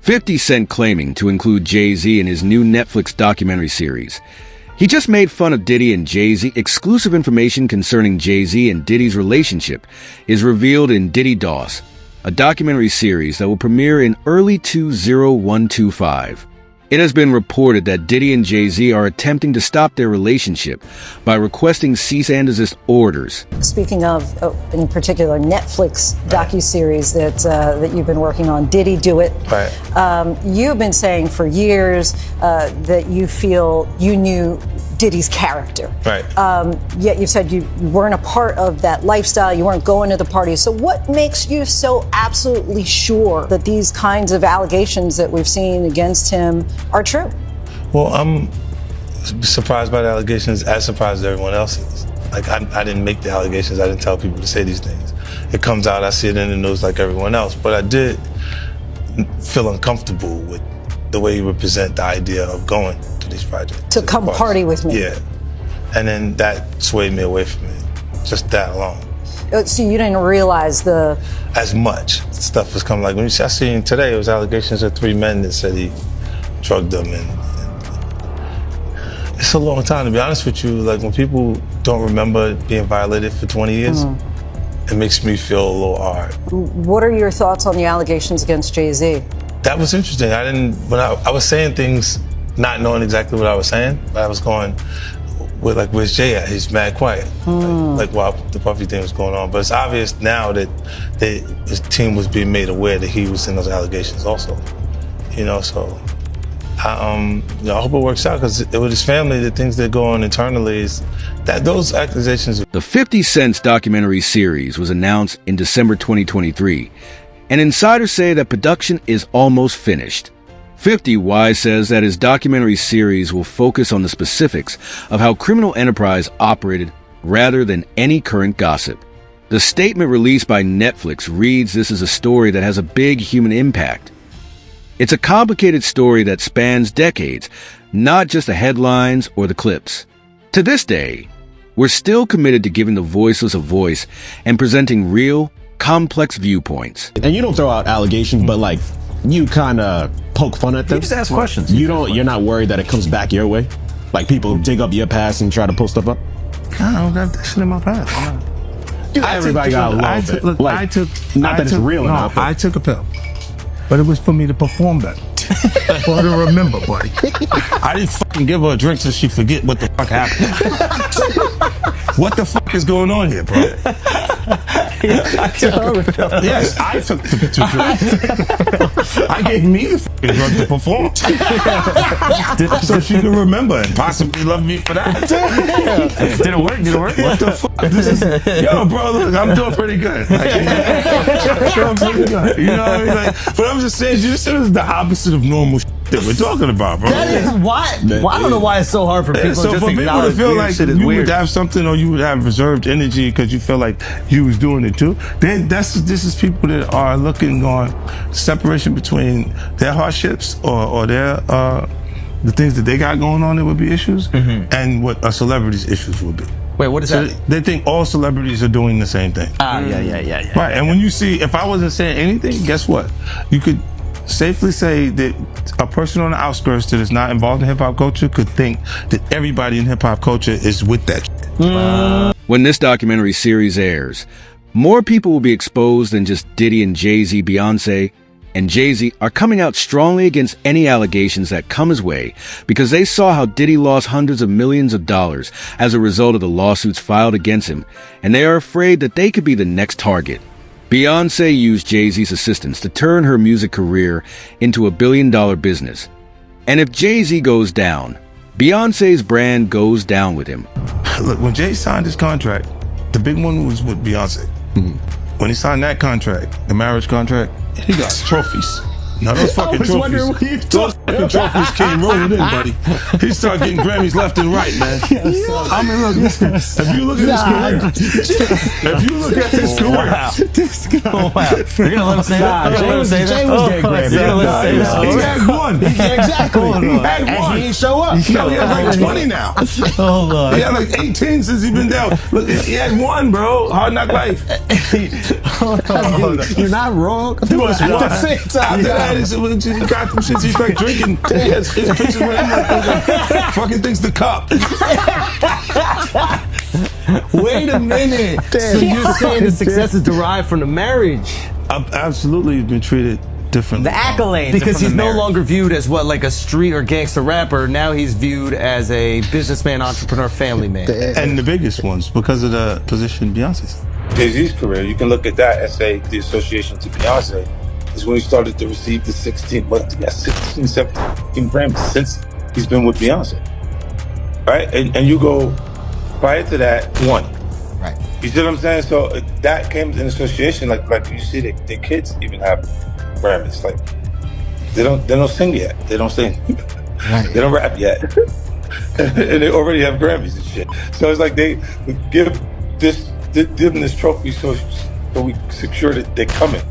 50 Cent claiming to include Jay-Z in his new Netflix documentary series. He just made fun of Diddy and Jay-Z. Exclusive information concerning Jay-Z and Diddy's relationship is revealed in Diddy DOS, a documentary series that will premiere in early 2025. It has been reported that Diddy and Jay-Z are attempting to stop their relationship by requesting cease and desist orders. Speaking of, in particular, Netflix docuseries that you've been working on, Diddy Do It. Right. You've been saying for years that you feel you knew Diddy's character. Right. Yet you said you weren't a part of that lifestyle, you weren't going to the parties. So what makes you so absolutely sure that these kinds of allegations that we've seen against him are true? Well, I'm surprised by the allegations, as surprised as everyone else is. Like, I didn't make the allegations, I didn't tell people to say these things. It comes out, I see it in the news like everyone else, but I did feel uncomfortable with the way you represent the idea of going to these projects. To come party with me. Yeah. And then that swayed me away from it, just that alone. So you didn't realize the... As much stuff was coming, like when I seen today, it was allegations of 3 men that said he drugged them, and it's a long time, to be honest with you. Like, when people don't remember being violated for 20 years, it makes me feel a little hard. What are your thoughts on the allegations against Jay-Z? That was interesting. When I was saying things not knowing exactly what I was saying, but I was going with, like, where's Jay at? He's mad quiet. Like while the Puffy thing was going on. But it's obvious now that his team was being made aware that he was in those allegations also. You know, so I hope it works out, because with his family, the things that go on internally is that those accusations. The 50 Cent's documentary series was announced in December 2023, and insiders say that production is almost finished. 50 Wise says that his documentary series will focus on the specifics of how criminal enterprise operated rather than any current gossip. The statement released by Netflix reads this is a story that has a big human impact. It's a complicated story that spans decades, not just the headlines or the clips. To this day, we're still committed to giving the voiceless a voice and presenting real, complex viewpoints. And you don't throw out allegations, but like, you kind of poke fun at them. You just ask questions. You're not worried that it comes back your way? Like, people dig up your past and try to pull stuff up? I don't have that shit in my past. Everybody got a little bit. Look, like, not that it's real enough. I took a pill, but it was for me to perform better. For her to remember, buddy. I didn't fucking give her a drink so she forget what the fuck happened. What the fuck is going on here, bro? Yes, I took the drink. I gave me the fucking drug to perform. So she could remember and possibly love me for that. Did it work? What the fuck? Yo, bro, look, I'm doing pretty good. Like, I'm pretty good. You know what I mean? Like, but I'm just saying, this is the opposite of normal shit that we're talking about, bro. That is why. Well, I don't know why it's so hard for people so just for to people to feel like shit is you weird. would have something, or you would have reserved energy because you feel like you was doing it too, then this is people that are looking on separation between their hardships or their the things that they got going on that would be issues, and what a celebrity's issues would be. Wait, what is that? They think all celebrities are doing the same thing. Yeah. Right, and when you see, if I wasn't saying anything, guess what? You could safely say that a person on the outskirts that is not involved in hip-hop culture could think that everybody in hip-hop culture is with that shit. When this documentary series airs, more people will be exposed than just Diddy and Jay-Z. Beyonce and Jay-Z are coming out strongly against any allegations that come his way because they saw how Diddy lost hundreds of millions of dollars as a result of the lawsuits filed against him, and they are afraid that they could be the next target. Beyonce used Jay-Z's assistance to turn her music career into a billion-dollar business. And if Jay-Z goes down, Beyonce's brand goes down with him. Look, when Jay signed his contract, the big one was with Beyonce. When he signed that contract, the marriage contract, he got trophies. Now those fucking trophies, those fucking trophies came rolling in, buddy. He started getting Grammys left and right, man. I mean, look, listen, if you look at his career, You're gonna let him say that? Jay was getting Grammys. he had one. one. Exactly. He had And one. he ain't show up. Yo, he has like 20 now. Oh, Lord. He had like 18 since he's been down. Look, he had one, bro. Hard knock life. You're not wrong. He was At one. the same time, After that, he got them shits. He's like drinking. His pictures with him like fucking things to cup. Wait a minute. So you're saying the success is derived from the marriage? I've absolutely been treated differently. The accolades. Because he's no longer viewed as what, like a street or gangster rapper. Now he's viewed as a businessman, entrepreneur, family man. And the biggest ones because of the position Beyonce's. Jay-Z's career, you can look at that and say the association to Beyonce is when he started to receive the 16, 17 Grammys since he's been with Beyonce. Right? And you go prior to that, one. Right. You see what I'm saying? So that came in association, like you see their kids even have Grammys. Like they don't sing yet. They don't sing. Right. They don't rap yet. And they already have Grammys and shit. So it's like they give them this trophy so we secure that they're coming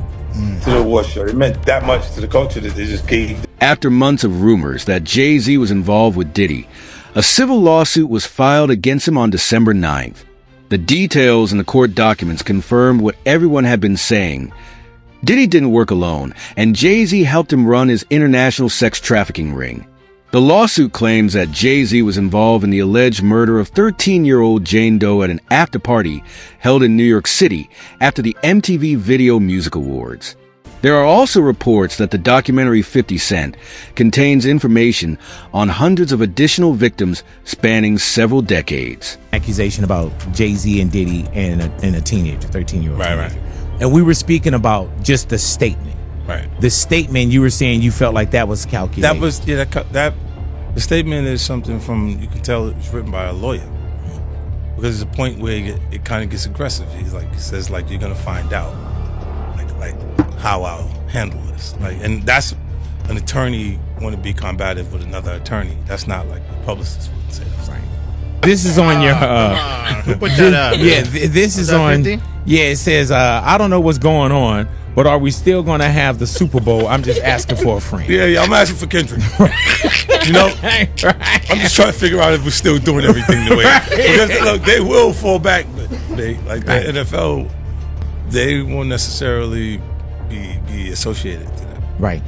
to the award show. It meant that much to the culture that they just gave. After months of rumors that Jay-Z was involved with Diddy, a civil lawsuit was filed against him on December 9th. The details in the court documents confirmed what everyone had been saying. Diddy didn't work alone, and Jay-Z helped him run his international sex trafficking ring. The lawsuit claims that Jay-Z was involved in the alleged murder of 13-year-old Jane Doe at an after-party held in New York City after the MTV Video Music Awards. There are also reports that the documentary 50 Cent contains information on hundreds of additional victims spanning several decades. Accusation about Jay-Z and Diddy and a teenager, 13-year-old. Right. And we were speaking about just the statement. Right. The statement, you were saying you felt like that was calculated. That was that the statement is something from, you can tell it's written by a lawyer. Because there's a point where it kind of gets aggressive. He says you're gonna find out like how I'll handle this. And that's an attorney want to be combative with another attorney. That's not like a publicist would say that. Right. This is on your Who put that up? yeah, this is on 50? Yeah, it says I don't know what's going on, but are we still going to have the Super Bowl? I'm just asking for a friend. Yeah, I'm asking for Kendrick. You know, Right. I'm just trying to figure out if we're still doing everything the way. Because look, they will fall back, but the NFL, they won't necessarily be associated to that. Right.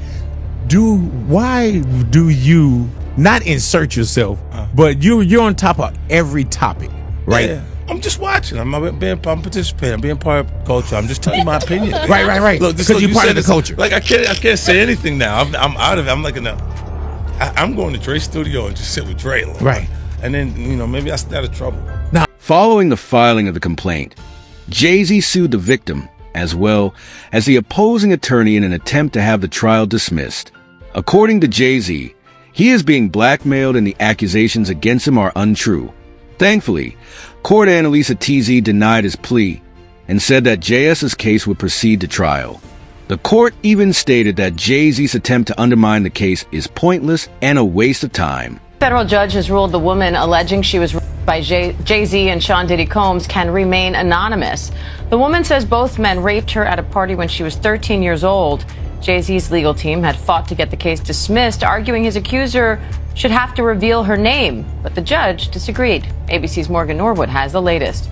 Why do you not insert yourself, but you're on top of every topic, right? Yeah. I'm just watching. I'm participating. I'm being part of culture. I'm just telling you my opinion. Right. Look, Because you're part of the culture. Like I can't say anything now. I'm out of it. I'm like I'm going to Dre's studio and just sit with Dre. Right. And then maybe I stay out of trouble. Following the filing of the complaint, Jay-Z sued the victim as well as the opposing attorney in an attempt to have the trial dismissed. According to Jay-Z, he is being blackmailed and the accusations against him are untrue. Thankfully, Court Annalisa TZ denied his plea and said that JS's case would proceed to trial. The court even stated that Jay-Z's attempt to undermine the case is pointless and a waste of time. Federal judge has ruled the woman alleging she was raped by Jay-Z and Sean Diddy Combs can remain anonymous. The woman says both men raped her at a party when she was 13 years old. Jay-Z's legal team had fought to get the case dismissed, arguing his accuser should have to reveal her name, but the judge disagreed. ABC's Morgan Norwood has the latest.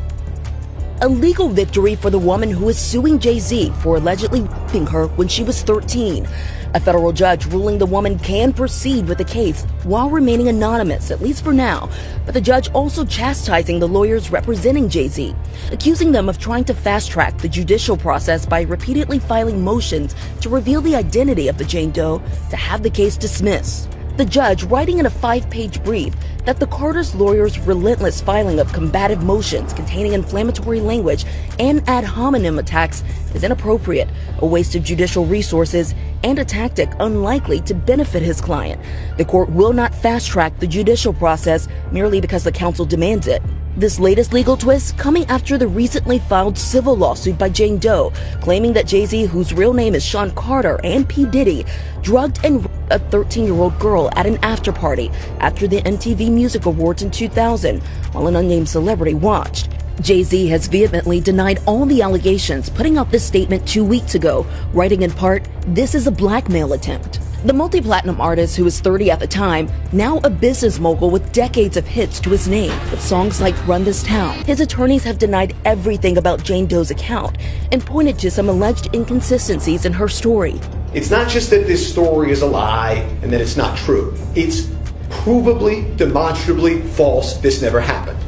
A legal victory for the woman who is suing Jay-Z for allegedly raping her when she was 13. A federal judge ruling the woman can proceed with the case while remaining anonymous, at least for now. But the judge also chastising the lawyers representing Jay-Z, accusing them of trying to fast-track the judicial process by repeatedly filing motions to reveal the identity of the Jane Doe to have the case dismissed. The judge writing in a 5-page brief that the Carter's lawyers' relentless filing of combative motions containing inflammatory language and ad hominem attacks is inappropriate, a waste of judicial resources, and a tactic unlikely to benefit his client. The court will not fast-track the judicial process merely because the counsel demands it. This latest legal twist coming after the recently filed civil lawsuit by Jane Doe, claiming that Jay-Z, whose real name is Sean Carter, and P. Diddy, drugged and raped a 13-year-old girl at an after-party after the MTV Music Awards in 2000, while an unnamed celebrity watched. Jay-Z has vehemently denied all the allegations, putting out this statement 2 weeks ago, writing in part, "This is a blackmail attempt." The multi-platinum artist, who was 30 at the time, now a business mogul with decades of hits to his name, with songs like Run This Town. His attorneys have denied everything about Jane Doe's account and pointed to some alleged inconsistencies in her story. It's not just that this story is a lie and that it's not true. It's provably, demonstrably false. This never happened.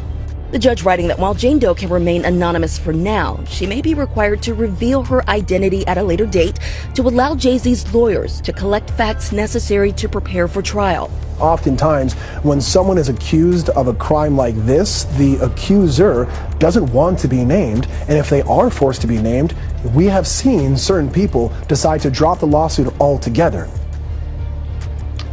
The judge writing that while Jane Doe can remain anonymous for now, she may be required to reveal her identity at a later date to allow Jay-Z's lawyers to collect facts necessary to prepare for trial. Oftentimes, when someone is accused of a crime like this, the accuser doesn't want to be named, and if they are forced to be named, we have seen certain people decide to drop the lawsuit altogether.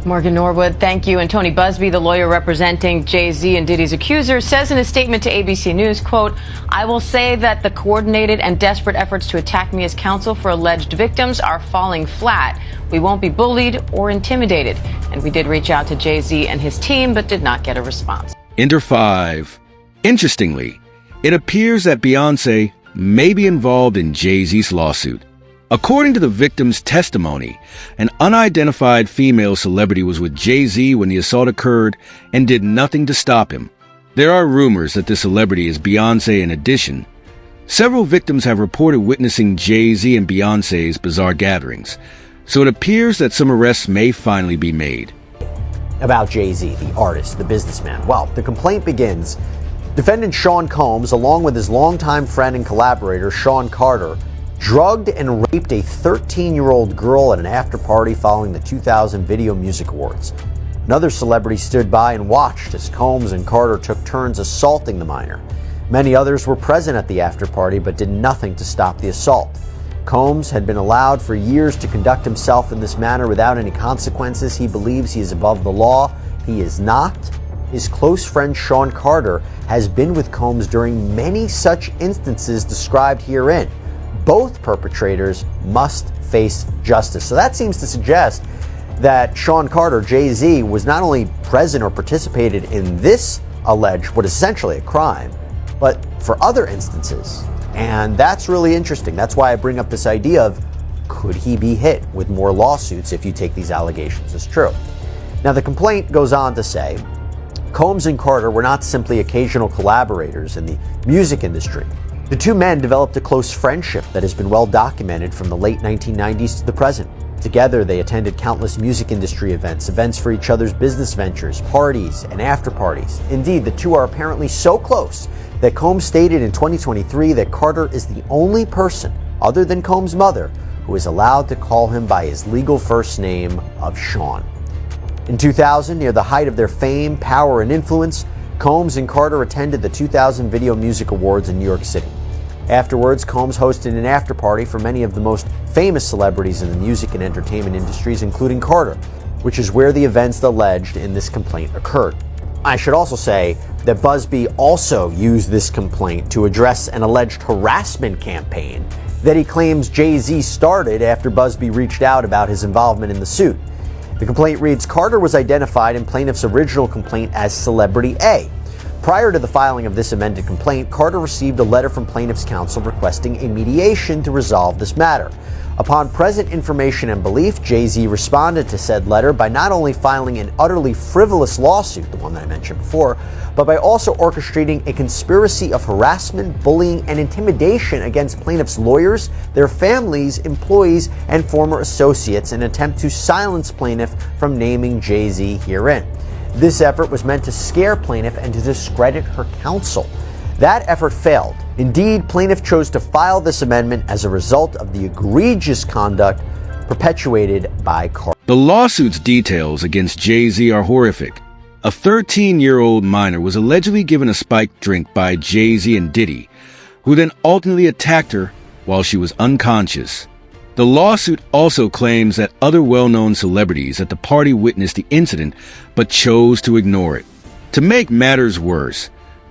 Morgan Norwood, thank you. And Tony Busby, the lawyer representing Jay-Z and Diddy's accuser, says in a statement to ABC News, quote, "I will say that the coordinated and desperate efforts to attack me as counsel for alleged victims are falling flat. We won't be bullied or intimidated." And we did reach out to Jay-Z and his team, but did not get a response. Enter 5. Interestingly, it appears that Beyonce may be involved in Jay-Z's lawsuit. According to the victim's testimony, an unidentified female celebrity was with Jay-Z when the assault occurred and did nothing to stop him. There are rumors that the celebrity is Beyonce in addition. Several victims have reported witnessing Jay-Z and Beyonce's bizarre gatherings, so it appears that some arrests may finally be made. About Jay-Z, the artist, the businessman. Well, the complaint begins. Defendant Sean Combs, along with his longtime friend and collaborator, Sean Carter, drugged and raped a 13-year-old girl at an after-party following the 2000 Video Music Awards. Another celebrity stood by and watched as Combs and Carter took turns assaulting the minor. Many others were present at the after-party but did nothing to stop the assault. Combs had been allowed for years to conduct himself in this manner without any consequences. He believes he is above the law. He is not. His close friend Sean Carter has been with Combs during many such instances described herein. Both perpetrators must face justice. So that seems to suggest that Sean Carter, Jay-Z, was not only present or participated in this alleged, what is essentially a crime, but for other instances. And that's really interesting. That's why I bring up this idea of, could he be hit with more lawsuits if you take these allegations as true? Now, the complaint goes on to say, Combs and Carter were not simply occasional collaborators in the music industry. The two men developed a close friendship that has been well documented from the late 1990s to the present. Together, they attended countless music industry events for each other's business ventures, parties, and after parties. Indeed, the two are apparently so close that Combs stated in 2023 that Carter is the only person, other than Combs' mother, who is allowed to call him by his legal first name of Sean. In 2000, near the height of their fame, power, and influence, Combs and Carter attended the 2000 Video Music Awards in New York City. Afterwards, Combs hosted an after-party for many of the most famous celebrities in the music and entertainment industries, including Carter, which is where the events alleged in this complaint occurred. I should also say that Busby also used this complaint to address an alleged harassment campaign that he claims Jay-Z started after Busby reached out about his involvement in the suit. The complaint reads, Carter was identified in plaintiff's original complaint as Celebrity A. Prior to the filing of this amended complaint, Carter received a letter from plaintiff's counsel requesting a mediation to resolve this matter. Upon present information and belief, Jay-Z responded to said letter by not only filing an utterly frivolous lawsuit, the one that I mentioned before, but by also orchestrating a conspiracy of harassment, bullying, and intimidation against plaintiff's lawyers, their families, employees, and former associates in an attempt to silence plaintiff from naming Jay-Z herein. This effort was meant to scare plaintiff and to discredit her counsel. That effort failed. Indeed, plaintiff chose to file this amendment as a result of the egregious conduct perpetuated by Carter. The lawsuit's details against Jay-Z are horrific. A 13-year-old minor was allegedly given a spiked drink by Jay-Z and Diddy, who then ultimately attacked her while she was unconscious. The lawsuit also claims that other well-known celebrities at the party witnessed the incident but chose to ignore it. To make matters worse,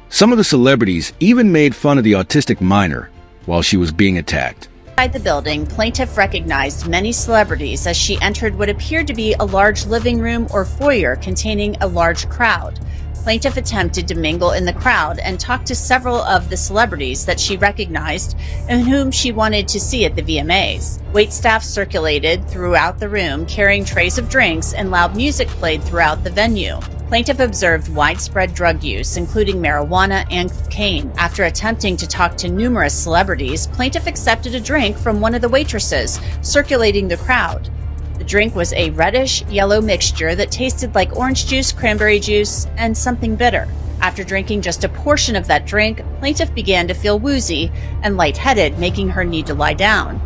some of the celebrities even made fun of the autistic minor while she was being attacked. Inside the building, plaintiff recognized many celebrities as she entered what appeared to be a large living room or foyer containing a large crowd. Plaintiff attempted to mingle in the crowd and talk to several of the celebrities that she recognized and whom she wanted to see at the VMAs. Waitstaff circulated throughout the room carrying trays of drinks, and loud music played throughout the venue. Plaintiff observed widespread drug use, including marijuana and cocaine. After attempting to talk to numerous celebrities, plaintiff accepted a drink from one of the waitresses, circulating the crowd. The drink was a reddish-yellow mixture that tasted like orange juice, cranberry juice, and something bitter. After drinking just a portion of that drink, plaintiff began to feel woozy and lightheaded, making her need to lie down.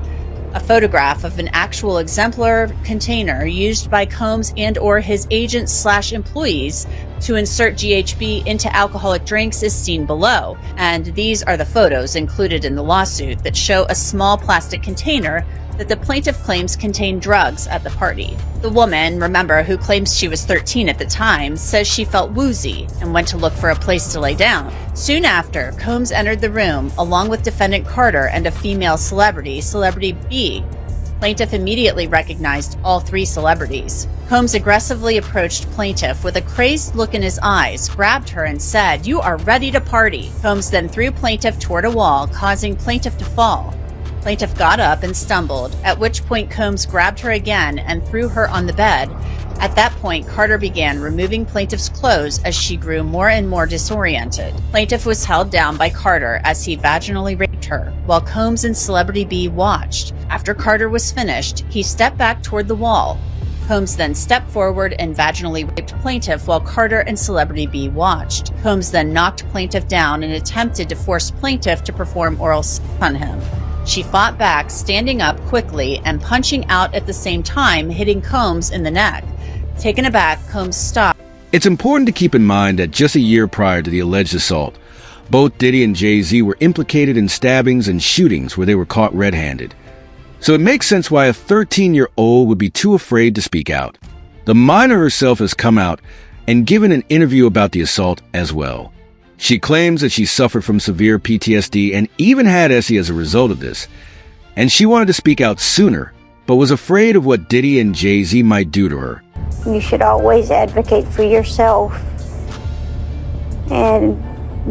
A photograph of an actual exemplar container used by Combs and/or his agents/employees to insert GHB into alcoholic drinks is seen below, and these are the photos included in the lawsuit that show a small plastic container that the plaintiff claims contained drugs at the party. The woman, remember, who claims she was 13 at the time, says she felt woozy and went to look for a place to lay down. Soon after, Combs entered the room along with defendant Carter and a female celebrity, Celebrity B. Plaintiff immediately recognized all three celebrities. Combs aggressively approached plaintiff with a crazed look in his eyes, grabbed her and said, "You are ready to party." Combs then threw plaintiff toward a wall, causing plaintiff to fall. Plaintiff got up and stumbled, at which point Combs grabbed her again and threw her on the bed. At that point, Carter began removing plaintiff's clothes as she grew more and more disoriented. Plaintiff was held down by Carter as he vaginally raped her, while Combs and Celebrity B watched. After Carter was finished, he stepped back toward the wall. Combs then stepped forward and vaginally raped plaintiff while Carter and Celebrity B watched. Combs then knocked plaintiff down and attempted to force plaintiff to perform oral sex on him. She fought back, standing up quickly and punching out at the same time, hitting Combs in the neck. Taken aback, Combs stopped. It's important to keep in mind that just a year prior to the alleged assault, both Diddy and Jay-Z were implicated in stabbings and shootings where they were caught red-handed. So it makes sense why a 13-year-old would be too afraid to speak out. The minor herself has come out and given an interview about the assault as well. She claims that she suffered from severe PTSD and even had Essie as a result of this. And she wanted to speak out sooner, but was afraid of what Diddy and Jay-Z might do to her. You should always advocate for yourself and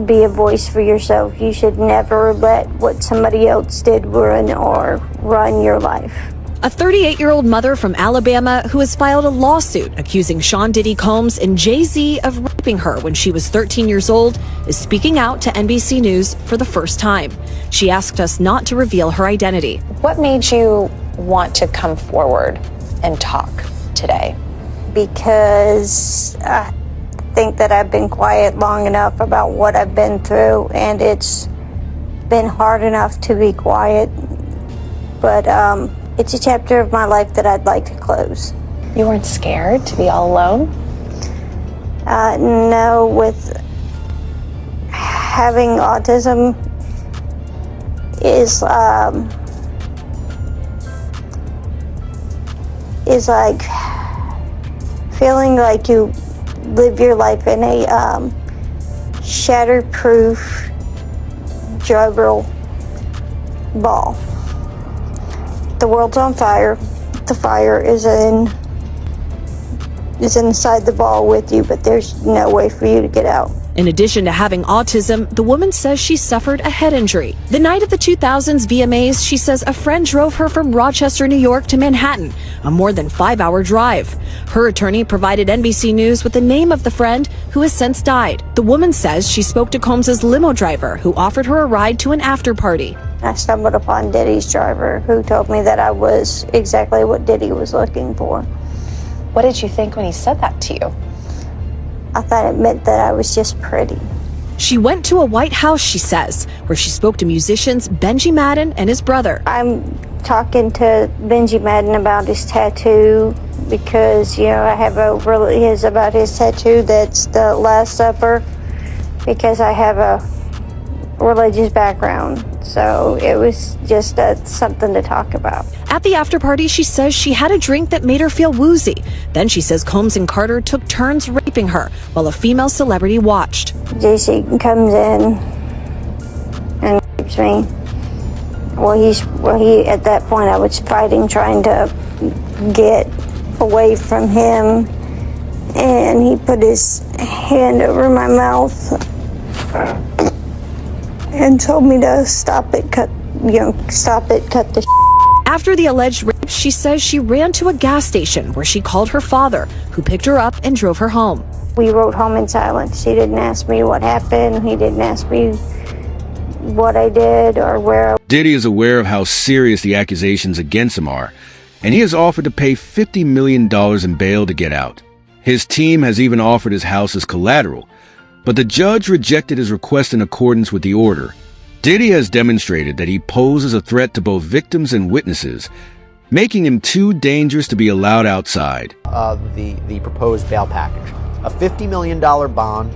be a voice for yourself. You should never let what somebody else did ruin or run your life. A 38-year-old mother from Alabama who has filed a lawsuit accusing Sean Diddy Combs and Jay-Z of raping her when she was 13 years old is speaking out to NBC News for the first time. She asked us not to reveal her identity. What made you want to come forward and talk today? Because I think that I've been quiet long enough about what I've been through, and it's been hard enough to be quiet. But it's a chapter of my life that I'd like to close. You weren't scared to be all alone? No, with having autism is like feeling like you live your life in a shatterproof juggle ball. The world's on fire. The fire is inside the ball with you, but there's no way for you to get out. In addition to having autism, the woman says she suffered a head injury. The night of the 2000s VMAs, she says a friend drove her from Rochester, New York to Manhattan, a more than 5-hour drive. Her attorney provided NBC News with the name of the friend who has since died. The woman says she spoke to Combs' limo driver who offered her a ride to an after party. I stumbled upon Diddy's driver who told me that I was exactly what Diddy was looking for. What did you think when he said that to you? I thought it meant that I was just pretty. She went to a White House, she says, where she spoke to musicians Benji Madden and his brother. I'm talking to Benji Madden about his tattoo because, I have about his tattoo that's the Last Supper because I have a religious background. So it was just something to talk about. At the after party, she says she had a drink that made her feel woozy. Then she says Combs and Carter took turns raping her while a female celebrity watched. JC comes in and rapes me. He at that point I was fighting, trying to get away from him, and he put his hand over my mouth and told me to stop it, cut the After the alleged rape, she says she ran to a gas station where she called her father, who picked her up and drove her home. We rode home in silence. He didn't ask me what happened. He didn't ask me what I did or where. Diddy is aware of how serious the accusations against him are, and he has offered to pay $50 million in bail to get out. His team has even offered his house as collateral, but the judge rejected his request in accordance with the order. Diddy has demonstrated that he poses a threat to both victims and witnesses, making him too dangerous to be allowed outside. The proposed bail package. A $50 million bond,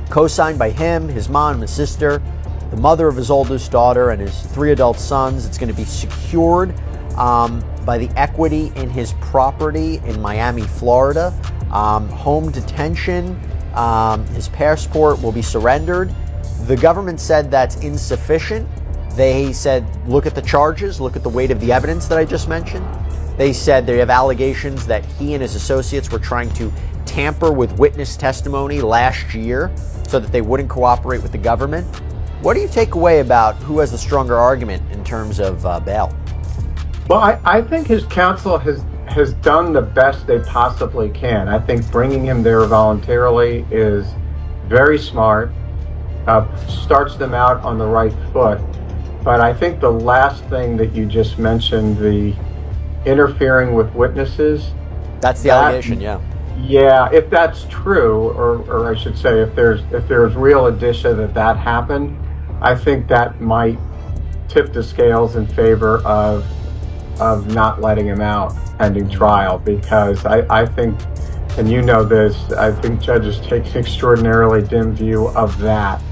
co-signed by him, his mom, and his sister, the mother of his oldest daughter, and his 3 adult sons. It's going to be secured by the equity in his property in Miami, Florida. Home detention, his passport will be surrendered. The government said that's insufficient. They said, look at the charges, look at the weight of the evidence that I just mentioned. They said they have allegations that he and his associates were trying to tamper with witness testimony last year so that they wouldn't cooperate with the government. What do you take away about who has the stronger argument in terms of bail? Well, I think his counsel has done the best they possibly can. I think bringing him there voluntarily is very smart, starts them out on the right foot. But I think the last thing that you just mentioned, the interfering with witnesses. That's the allegation, yeah. Yeah, if that's true, or I should say if there's real indicia that happened, I think that might tip the scales in favor of not letting him out pending trial, because I think, and you know this, I think judges take an extraordinarily dim view of that,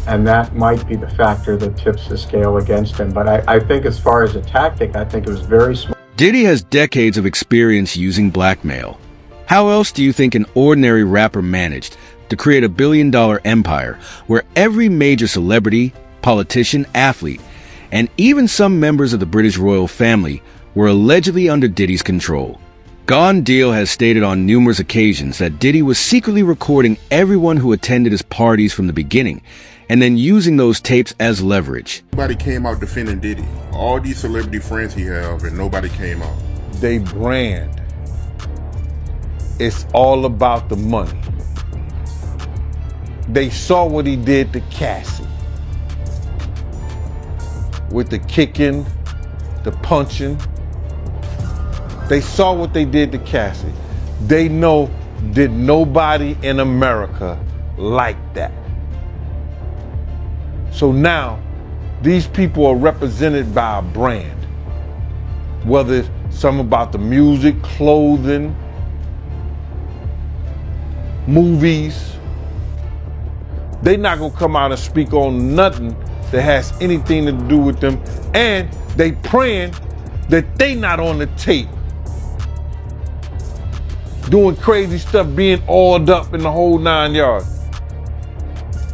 and that might be the factor that tips the scale against him. But I think as far as a tactic, I think it was very smart. Diddy has decades of experience using blackmail. How else do you think an ordinary rapper managed to create $1 billion empire where every major celebrity, politician, athlete, and even some members of the British royal family were allegedly under Diddy's control? Gone Deal has stated on numerous occasions that Diddy was secretly recording everyone who attended his parties from the beginning, and then using those tapes as leverage. Nobody came out defending Diddy. All these celebrity friends he have, and nobody came out. They brand. It's all about the money. They saw what he did to Cassie. With the kicking, the punching. They saw what they did to Cassie. They know that nobody in America liked that. So now, these people are represented by a brand. Whether it's something about the music, clothing, movies. They're not gonna come out and speak on nothing that has anything to do with them, and they praying that they not on the tape doing crazy stuff, being oiled up in the whole 9 yards.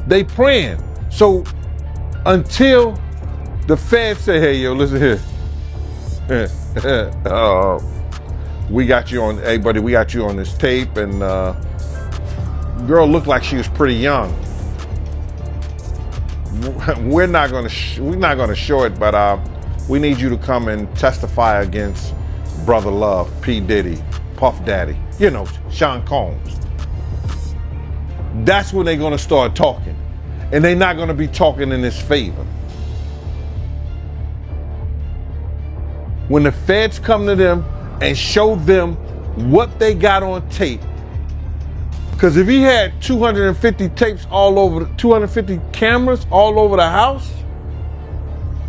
They praying. So until the feds say, hey, yo, listen here. We got you on, hey buddy, we got you on this tape, and girl looked like she was pretty young. We're not gonna show it, but we need you to come and testify against Brother Love, P. Diddy, Puff Daddy, you know, Sean Combs. That's when they're gonna start talking, and they're not gonna be talking in his favor. When the feds come to them and show them what they got on tape, because if he had 250 tapes all over, 250 cameras all over the house,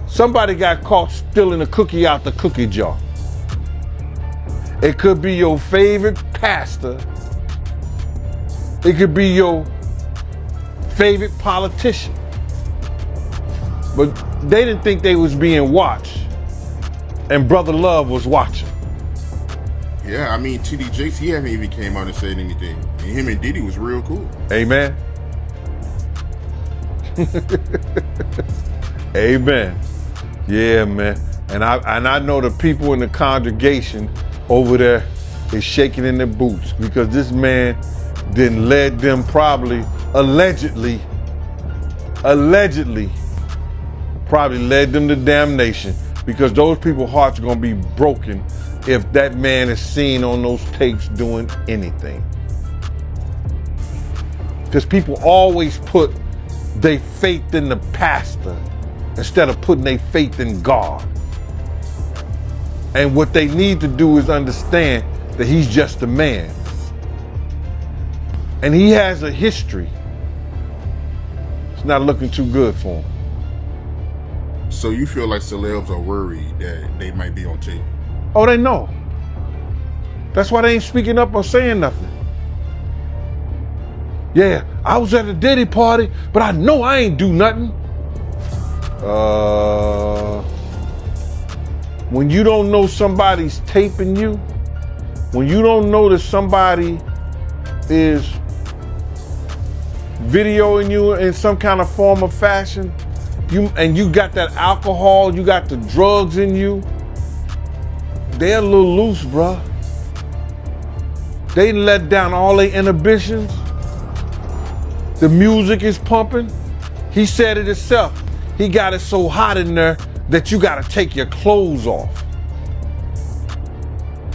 somebody got caught stealing a cookie out the cookie jar. It could be your favorite pastor. It could be your favorite politician. But they didn't think they was being watched, and Brother Love was watching. Yeah, I mean, TD Jakes, he haven't even came out and said anything. And him and Diddy was real cool. Amen. Amen. Yeah, man. And I know the people in the congregation over there is shaking in their boots because this man then led them probably, allegedly led them to damnation because those people's hearts are gonna be broken if that man is seen on those tapes doing anything. Because people always put their faith in the pastor instead of putting their faith in God. And what they need to do is understand that he's just a man. And he has a history. It's not looking too good for him. So you feel like celebs are worried that they might be on tape? Oh, they know. That's why they ain't speaking up or saying nothing. Yeah, I was at a Diddy party, but I know I ain't do nothing. When you don't know somebody's taping you, when you don't know that somebody is videoing you in some kind of form or fashion, you got that alcohol, you got the drugs in you, they're a little loose, bruh. They let down all their inhibitions. The music is pumping. He said it himself. He got it so hot in there that you gotta take your clothes off.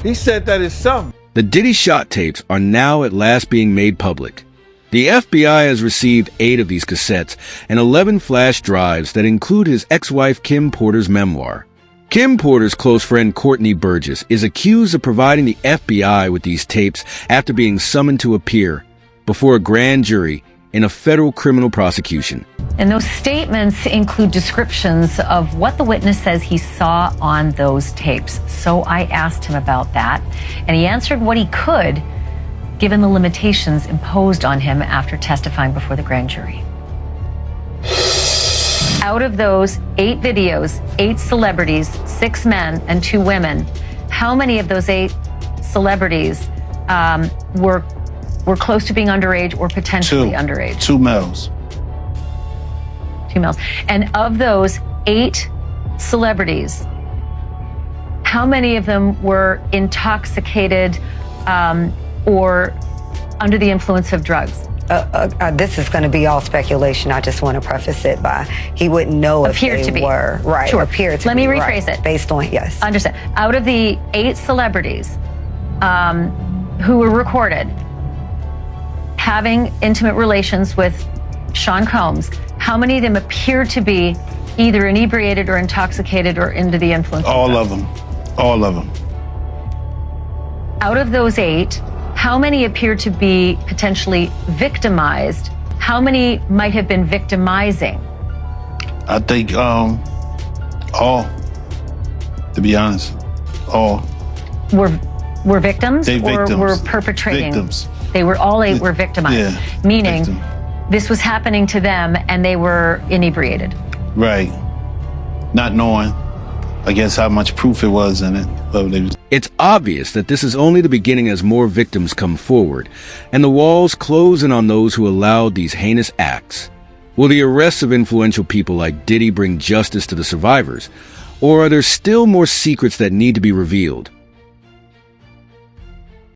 He said that himself. The Diddy shot tapes are now at last being made public. The FBI has received 8 of these cassettes and 11 flash drives that include his ex-wife Kim Porter's memoir. Kim Porter's close friend Courtney Burgess is accused of providing the FBI with these tapes after being summoned to appear before a grand jury in a federal criminal prosecution. And those statements include descriptions of what the witness says he saw on those tapes. So I asked him about that, and he answered what he could, given the limitations imposed on him after testifying before the grand jury. Out of those 8 videos, 8 celebrities, 6 men and 2 women, how many of those 8 celebrities were close to being underage or potentially underage? 2 males. 2 males. And of those 8 celebrities, how many of them were intoxicated or under the influence of drugs? This is going to be all speculation. I just want to preface it by he wouldn't know if they were. Right. Sure. Appear to Let me be, rephrase right, it. Based on, yes. Understand. Out of the 8 celebrities who were recorded having intimate relations with Sean Combs, how many of them appeared to be either inebriated or intoxicated or under the influence of drugs? All of them. All of them. Out of those 8, how many appear to be potentially victimized? How many might have been victimizing? I think all, to be honest, all. Were victims They or victims. were perpetrating? Victims. They were all 8 were victimized, Yeah, meaning this was happening to them and they were inebriated. Right. Not knowing, I guess, how much proof it was in it. But they was It's obvious that this is only the beginning as more victims come forward, and the walls close in on those who allowed these heinous acts. Will the arrests of influential people like Diddy bring justice to the survivors, or are there still more secrets that need to be revealed?